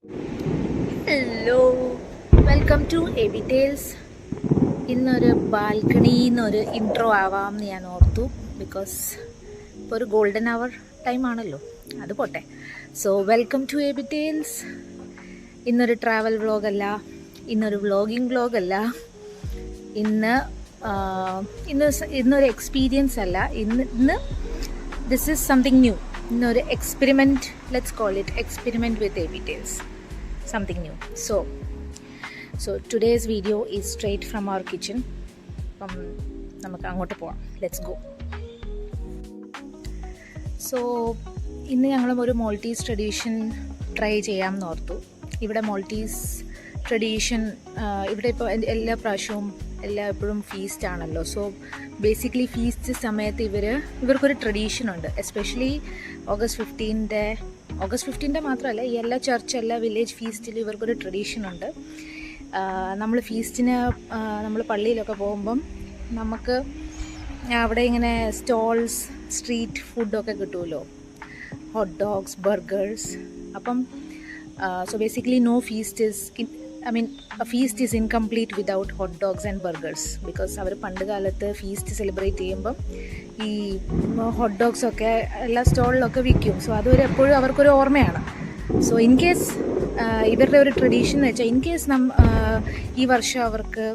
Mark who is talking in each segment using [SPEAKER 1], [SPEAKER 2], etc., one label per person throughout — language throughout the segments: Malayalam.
[SPEAKER 1] Hello, welcome to AB tales. ഇന്നൊരു ബാൽക്കണിന്നൊരു ഇൻട്രോ ആവാമെന്ന് ഞാൻ ഓർത്തു. ബിക്കോസ് ഇപ്പോൾ ഒരു ഗോൾഡൻ അവർ ടൈമാണല്ലോ, അത് പോട്ടെ. So welcome to AB tales. ഇന്നൊരു ട്രാവൽ വ്ളോഗല്ല, ഇന്നൊരു വ്ളോഗിങ് വ്ളോഗല്ല, ഇന്നൊരു എക്സ്പീരിയൻസ് അല്ല. ഇന്ന് ദിസ് ഈസ് സംതിങ് ന്യൂ. ഇന്നൊരു experiment, let's call it experiment with AB tales. Something new. So today's video is straight from our kitchen. നമുക്ക് അങ്ങോട്ട് പോവാം. Let's go. So ഇന്ന് ഞങ്ങൾ ഒരു മോൾട്ടീസ് ട്രഡീഷൻ ട്രൈ ചെയ്യാമെന്ന് ഓർത്തു. ഇവിടെ മോൾട്ടീസ് ട്രഡീഷൻ ഇവിടെ ഇപ്പോൾ എല്ലാ പ്രാവശ്യവും എപ്പോഴും ഫീസ്റ്റ് ആണല്ലോ. സോ ബേസിക്കലി ഫീസ്റ്റ് സമയത്ത് ഇവർക്കൊരു ട്രഡീഷൻ ഉണ്ട്. എസ്പെഷ്യലി ഓഗസ്റ്റ് 15 മാത്രമല്ല, ഈ എല്ലാ ചർച്ച്, എല്ലാ വില്ലേജ് ഫീസ്റ്റിലും ഇവർക്കൊരു ട്രഡീഷൻ ഉണ്ട്. നമ്മൾ ഫീസ്റ്റിന് നമ്മൾ പള്ളിയിലൊക്കെ പോകുമ്പം നമുക്ക് അവിടെ ഇങ്ങനെ സ്റ്റോൾസ്, സ്ട്രീറ്റ് ഫുഡൊക്കെ കിട്ടുമല്ലോ, ഹോട്ട് ഡോഗ്സ്, ബർഗേഴ്സ്. അപ്പം so basically no feast feast is incomplete without hot dogs and burgers. Because അവർ പണ്ട് കാലത്ത് ഫീസ്റ്റ് സെലിബ്രേറ്റ് ചെയ്യുമ്പം ഈ ഹോട്ട് ഡോഗ്സൊക്കെ എല്ലാ സ്റ്റോളിലൊക്കെ വിൽക്കും. സോ അതൊരു എപ്പോഴും അവർക്കൊരു ഓർമ്മയാണ്. സോ ഇൻ കേസ് ഇവരുടെ ഒരു ട്രഡീഷൻ എന്ന് വെച്ചാൽ, ഇൻ കേസ് ഈ വർഷം അവർക്ക്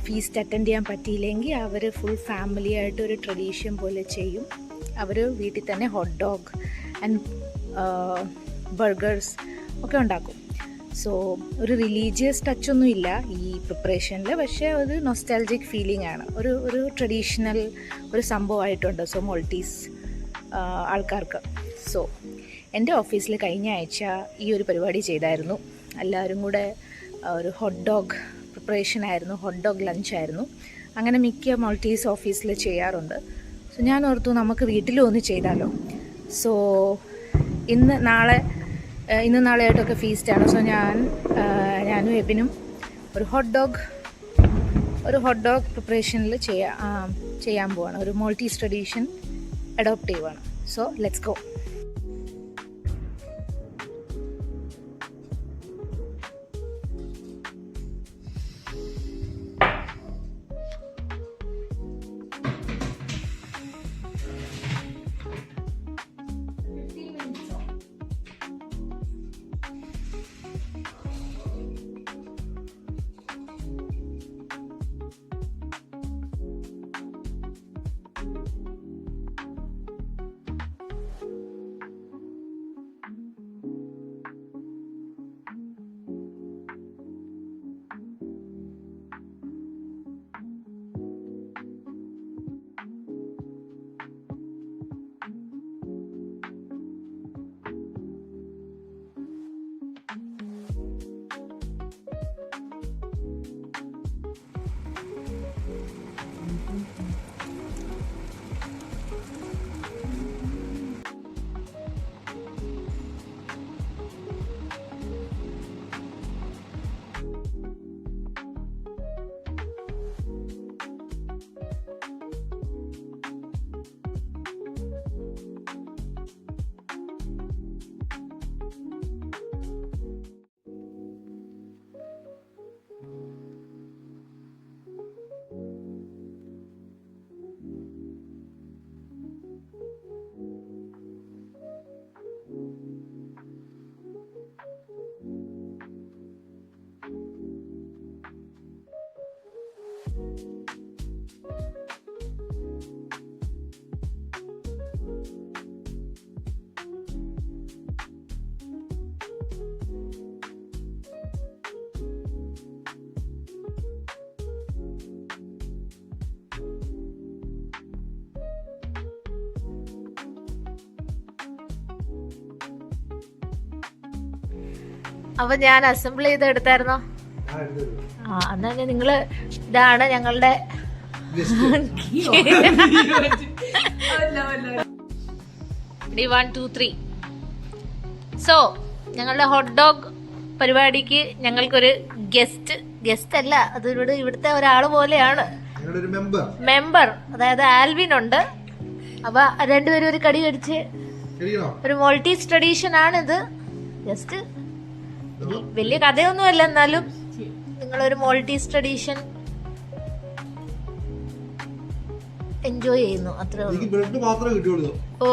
[SPEAKER 1] ഫീസ്റ്റ് അറ്റൻഡ് ചെയ്യാൻ പറ്റിയില്ലെങ്കിൽ അവർ ഫുൾ ഫാമിലി ആയിട്ട് ഒരു ട്രഡീഷൻ പോലെ ചെയ്യും. അവർ വീട്ടിൽ തന്നെ ഹോട്ട് ഡോഗ് ആൻഡ് ബർഗേഴ്സ് ഒക്കെ ഉണ്ടാക്കും. സോ ഒരു റിലീജിയസ് ടച്ചൊന്നും ഇല്ല ഈ പ്രിപ്പറേഷനിൽ, പക്ഷേ ഒരു നൊസ്റ്റാൾജിക് ഫീലിംഗ് ആണ്. ഒരു ട്രഡീഷണൽ ഒരു സംഭവമായിട്ടുണ്ട് സോ മോൾട്ടീസ് ആൾക്കാർക്ക്. സോ എൻ്റെ ഓഫീസിൽ കഴിഞ്ഞ ആഴ്ച ഈ ഒരു പരിപാടി ചെയ്തായിരുന്നു. എല്ലാവരും കൂടെ ഒരു ഹോട്ട് ഡോഗ് പ്രിപ്പറേഷൻ ആയിരുന്നു, ഹോട്ട് ഡോഗ് ലഞ്ചായിരുന്നു. അങ്ങനെ മിക്ക മോൾട്ടീസ് ഓഫീസിൽ ചെയ്യാറുണ്ട്. സോ ഞാൻ ഓർത്തു നമുക്ക് വീട്ടിലും ഒന്ന് ചെയ്താലോ. സോ ഇന്ന് നാളെയായിട്ടൊക്കെ ഫീസ്റ്റാണ്. സോ ഞാനും എബിനും ഒരു ഹോട്ട് ഡോഗ് പ്രിപ്പറേഷനിൽ ചെയ്യാൻ പോവാണ്. ഒരു മോൾട്ടീസ് ട്രഡീഷൻ അഡോപ്റ്റ് ചെയ്യുവാണ്. So let's go. അപ്പൊ ഞാൻ അസംബിൾ ചെയ്തെടുത്തായിരുന്നോ? എന്നാ നിങ്ങള് ഇതാണ് ഞങ്ങളുടെ 1 2 3. സോ ഞങ്ങളുടെ ഹോട്ട് ഡോഗ് പരിപാടിക്ക് ഞങ്ങൾക്കൊരു ഗസ്റ്റ് അല്ല, അത് ഇവിടുത്തെ ഒരാള് പോലെയാണ്, മെമ്പർ. അതായത് ആൽവിൻ ഉണ്ട്. അപ്പൊ രണ്ടുപേരും ഒരു കടി കടിച്ച് ഒരു മോൾട്ടീസ് ട്രഡീഷൻ ആണിത്. ജസ്റ്റ് വലിയ കഥയൊന്നുമല്ല, എന്നാലും നിങ്ങളൊരു മോൾട്ടീസ് ട്രഡീഷൻ എൻജോയ് ചെയ്യുന്നു, അത്രേ ഉള്ളൂ. ഓ,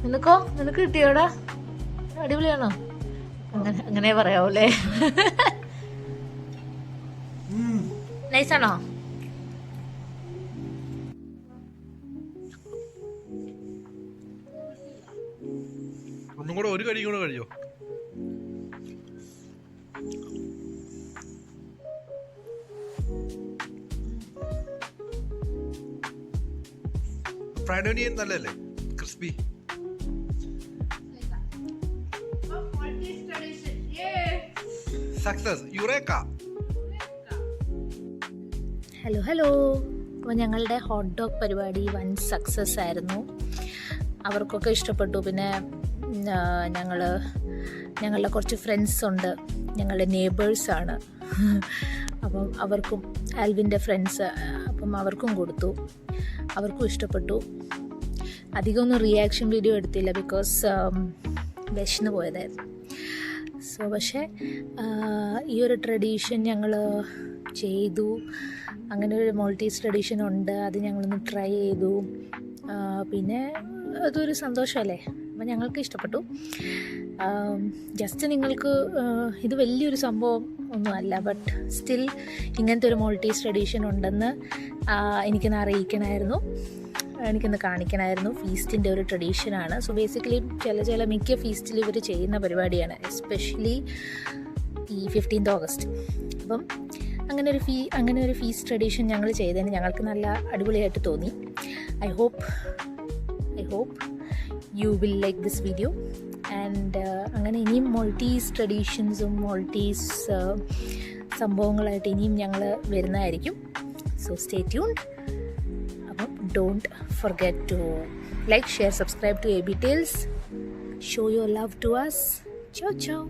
[SPEAKER 1] നിനക്ക് കിട്ടിയോടാ? അടിപൊളിയാണോ? അങ്ങനെ പറയാവൂലേ? നൈസാണോ?
[SPEAKER 2] ഒന്നും കൂടെ ഒരു കടി കൂടെ കഴിയോ? ഫ്രൈഡ് ഓണിയൻ നല്ലല്ലേ? ക്രിസ്പി. Success, eureka.
[SPEAKER 1] ഹലോ. അപ്പോൾ ഞങ്ങളുടെ ഹോട്ട് ഡോഗ് പരിപാടി വൻ സക്സസ് ആയിരുന്നു. അവർക്കൊക്കെ ഇഷ്ടപ്പെട്ടു. പിന്നെ ഞങ്ങളുടെ കുറച്ച് ഫ്രണ്ട്സ് ഉണ്ട്, ഞങ്ങളുടെ നെയ്ബേഴ്സാണ്. അപ്പം അവർക്കും, ആൽവിൻ്റെ ഫ്രണ്ട്സ്, അപ്പം അവർക്കും കൊടുത്തു, അവർക്കും ഇഷ്ടപ്പെട്ടു. അധികമൊന്നും റിയാക്ഷൻ വീഡിയോ എടുത്തില്ല, ബിക്കോസ് വിശന്ന് പോയതായിരുന്നു. സോ പക്ഷേ ഈ ഒരു ട്രഡീഷൻ ഞങ്ങൾ ചെയ്തു. അങ്ങനെ ഒരു മോൾട്ടീസ് ട്രഡീഷൻ ഉണ്ട്, അത് ഞങ്ങളൊന്ന് ട്രൈ ചെയ്തു. പിന്നെ അതൊരു സന്തോഷമല്ലേ, അപ്പം ഞങ്ങൾക്ക് ഇഷ്ടപ്പെട്ടു. ജസ്റ്റ് നിങ്ങൾക്ക് ഇത് വലിയൊരു സംഭവം ഒന്നുമല്ല, ബട്ട് സ്റ്റിൽ ഇങ്ങനത്തെ ഒരു മോൾട്ടീസ് ട്രഡീഷൻ ഉണ്ടെന്ന് എനിക്കൊന്ന് അറിയിക്കണമായിരുന്നു, എനിക്കൊന്ന് കാണിക്കണമായിരുന്നു. ഫീസ്റ്റിൻ്റെ ഒരു ട്രഡീഷനാണ്. സോ ബേസിക്കലി ചില മിക്ക ഫീസ്റ്റിൽ ഇവർ ചെയ്യുന്ന പരിപാടിയാണ്, എസ്പെഷ്യലി ഈ 15th ഓഗസ്റ്റ്. അപ്പം അങ്ങനെ ഒരു ഫീസ്റ്റ് ട്രഡീഷൻ ഞങ്ങൾ ചെയ്തതിന് ഞങ്ങൾക്ക് നല്ല അടിപൊളിയായിട്ട് തോന്നി. I hope you will like this video. And അങ്ങനെ ഇനിയും മോൾട്ടീസ് ട്രഡീഷൻസും മോൾട്ടീസ് സംഭവങ്ങളായിട്ട് ഇനിയും ഞങ്ങൾ വരുന്നതായിരിക്കും. So stay tuned. അപ്പം don't forget to like, share, subscribe to AB Tales. Show your love to us. Ciao.